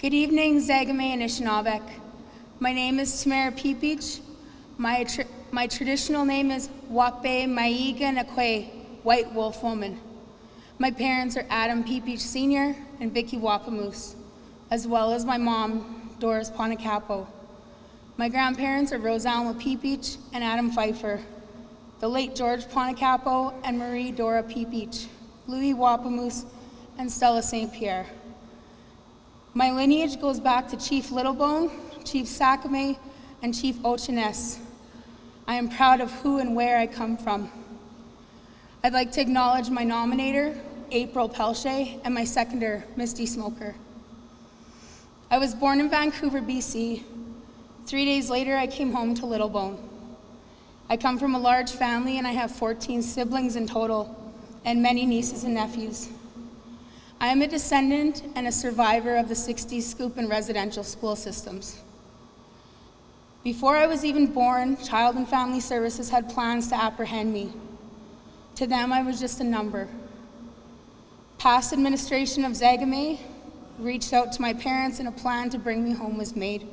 Good evening, Zagime Anishinabek. My name is Tamara Peepeetch. My traditional name is Wakbe Maiga Nakwe, White Wolf Woman. My parents are Adam Peepeetch Sr. and Vicky Wapamoose, as well as my mom, Doris Ponakapo. My grandparents are Rosalma Peepeetch and Adam Pfeiffer, the late George Ponakapo and Marie Dora Peepeetch, Louis Wapamoose, and Stella St. Pierre. My lineage goes back to Chief Littlebone, Chief Zagime, and Chief Ochiness. I am proud of who and where I come from. I'd like to acknowledge my nominator, April Pelche, and my seconder, Misty Smoker. I was born in Vancouver, BC. 3 days later, I came home to Littlebone. I come from a large family and I have 14 siblings in total, and many nieces and nephews. I am a descendant and a survivor of the 60s scoop and residential school systems. Before I was even born, Child and Family Services had plans to apprehend me. To them, I was just a number. Past administration of Zagime reached out to my parents and a plan to bring me home was made.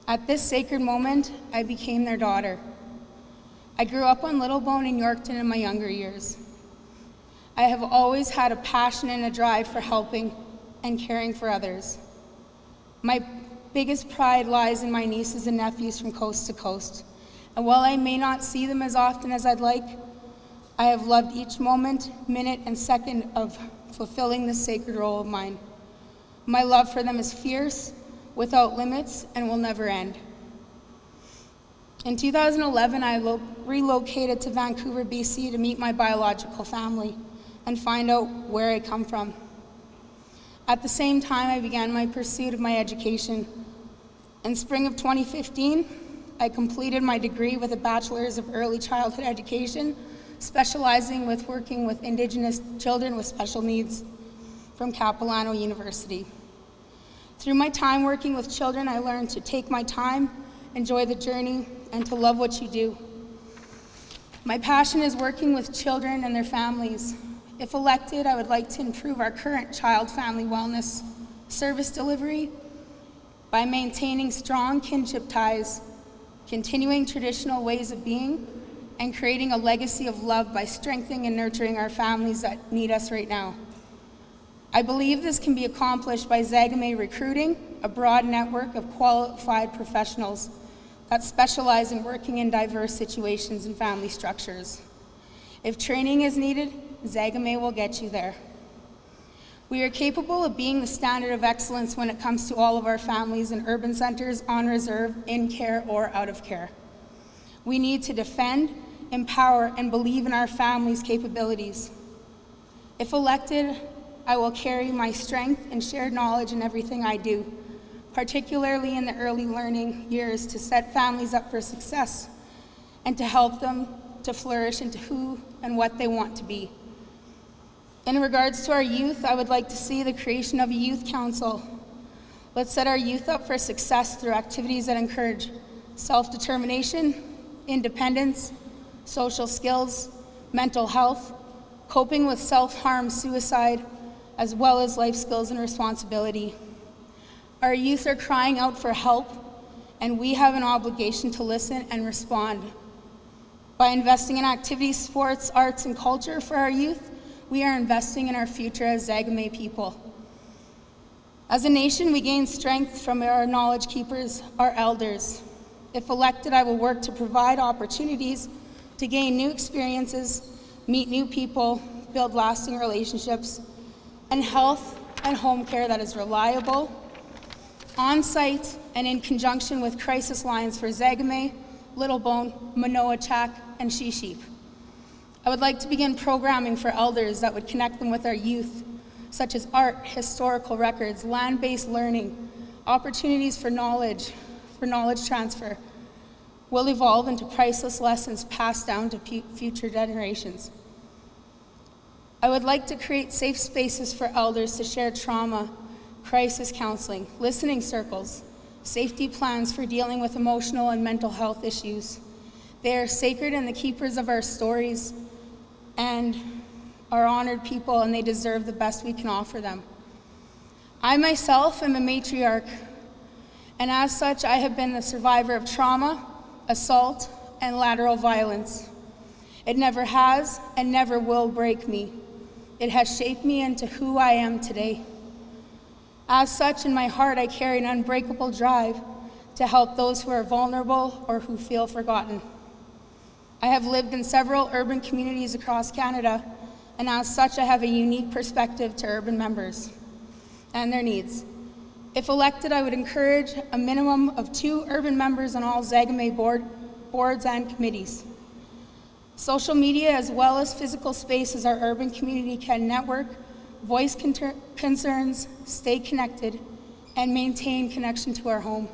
At this sacred moment, I became their daughter. I grew up on Littlebone in Yorkton in my younger years. I have always had a passion and a drive for helping and caring for others. My biggest pride lies in my nieces and nephews from coast to coast. And while I may not see them as often as I'd like, I have loved each moment, minute, and second of fulfilling this sacred role of mine. My love for them is fierce, without limits, and will never end. In 2011, I relocated to Vancouver, BC to meet my biological family and find out where I come from. At the same time, I began my pursuit of my education. In spring of 2015, I completed my degree with a Bachelor's of Early Childhood Education, specializing with working with Indigenous children with special needs from Capilano University. Through my time working with children, I learned to take my time, enjoy the journey, and to love what you do. My passion is working with children and their families. If elected, I would like to improve our current child-family wellness service delivery by maintaining strong kinship ties, continuing traditional ways of being, and creating a legacy of love by strengthening and nurturing our families that need us right now. I believe this can be accomplished by Zagime recruiting a broad network of qualified professionals that specialize in working in diverse situations and family structures. If training is needed, Zagime will get you there. We are capable of being the standard of excellence when it comes to all of our families in urban centers, on reserve, in care, or out of care. We need to defend, empower, and believe in our families' capabilities. If elected, I will carry my strength and shared knowledge in everything I do, particularly in the early learning years, to set families up for success and to help them to flourish into who and what they want to be. In regards to our youth, I would like to see the creation of a youth council. Let's set our youth up for success through activities that encourage self-determination, independence, social skills, mental health, coping with self-harm, suicide, as well as life skills and responsibility. Our youth are crying out for help, and we have an obligation to listen and respond. By investing in activities, sports, arts, and culture for our youth, we are investing in our future as Zagime people. As a nation, we gain strength from our knowledge keepers, our elders. If elected, I will work to provide opportunities to gain new experiences, meet new people, build lasting relationships, and health and home care that is reliable, on-site, and in conjunction with crisis lines for Zagime, Littlebone, Manoachak, and Shiship. I would like to begin programming for elders that would connect them with our youth, such as art, historical records, land-based learning, opportunities for knowledge transfer, will evolve into priceless lessons passed down to future generations. I would like to create safe spaces for elders to share trauma, crisis counseling, listening circles, safety plans for dealing with emotional and mental health issues. They are sacred and the keepers of our stories and are honored people, and they deserve the best we can offer them. I myself am a matriarch, and as such, I have been the survivor of trauma, assault, and lateral violence. It never has and never will break me. It has shaped me into who I am today. As such, in my heart, I carry an unbreakable drive to help those who are vulnerable or who feel forgotten. I have lived in several urban communities across Canada, and as such, I have a unique perspective to urban members and their needs. If elected, I would encourage a minimum of 2 urban members on all Zagime boards and committees. Social media as well as physical spaces our urban community can network, voice concerns, stay connected, and maintain connection to our home,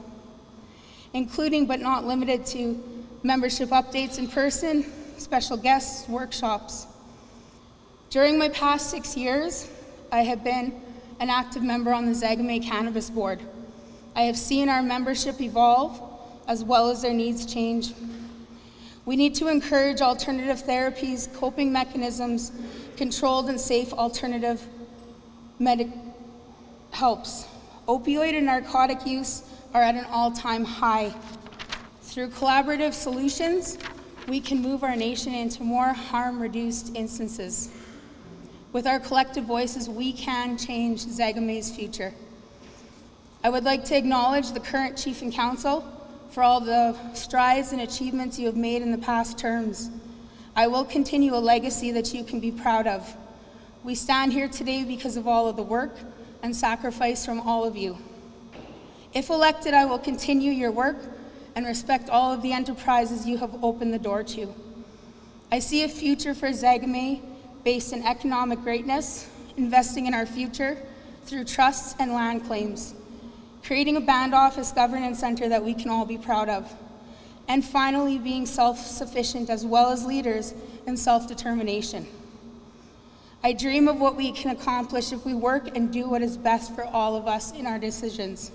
including but not limited to membership updates in person, special guests, workshops. During my past 6 years, I have been an active member on the Zagime Cannabis Board. I have seen our membership evolve as well as their needs change. We need to encourage alternative therapies, coping mechanisms, controlled and safe alternative helps. Opioid and narcotic use are at an all-time high. Through collaborative solutions, we can move our nation into more harm-reduced instances. With our collective voices, we can change Zagime's future. I would like to acknowledge the current Chief and Council for all the strides and achievements you have made in the past terms. I will continue a legacy that you can be proud of. We stand here today because of all of the work and sacrifice from all of you. If elected, I will continue your work and respect all of the enterprises you have opened the door to. I see a future for Zagime based in economic greatness, investing in our future through trusts and land claims, creating a band office governance center that we can all be proud of, and finally being self-sufficient as well as leaders in self-determination. I dream of what we can accomplish if we work and do what is best for all of us in our decisions.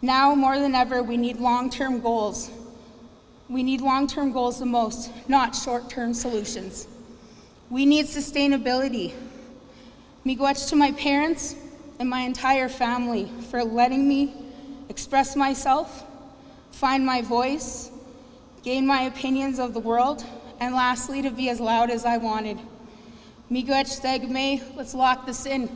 Now more than ever, we need long-term goals. We need long-term goals the most, not short-term solutions. We need sustainability. Miigwech to my parents and my entire family for letting me express myself, find my voice, gain my opinions of the world, and lastly, to be as loud as I wanted. Miigwech Zagime, let's lock this in.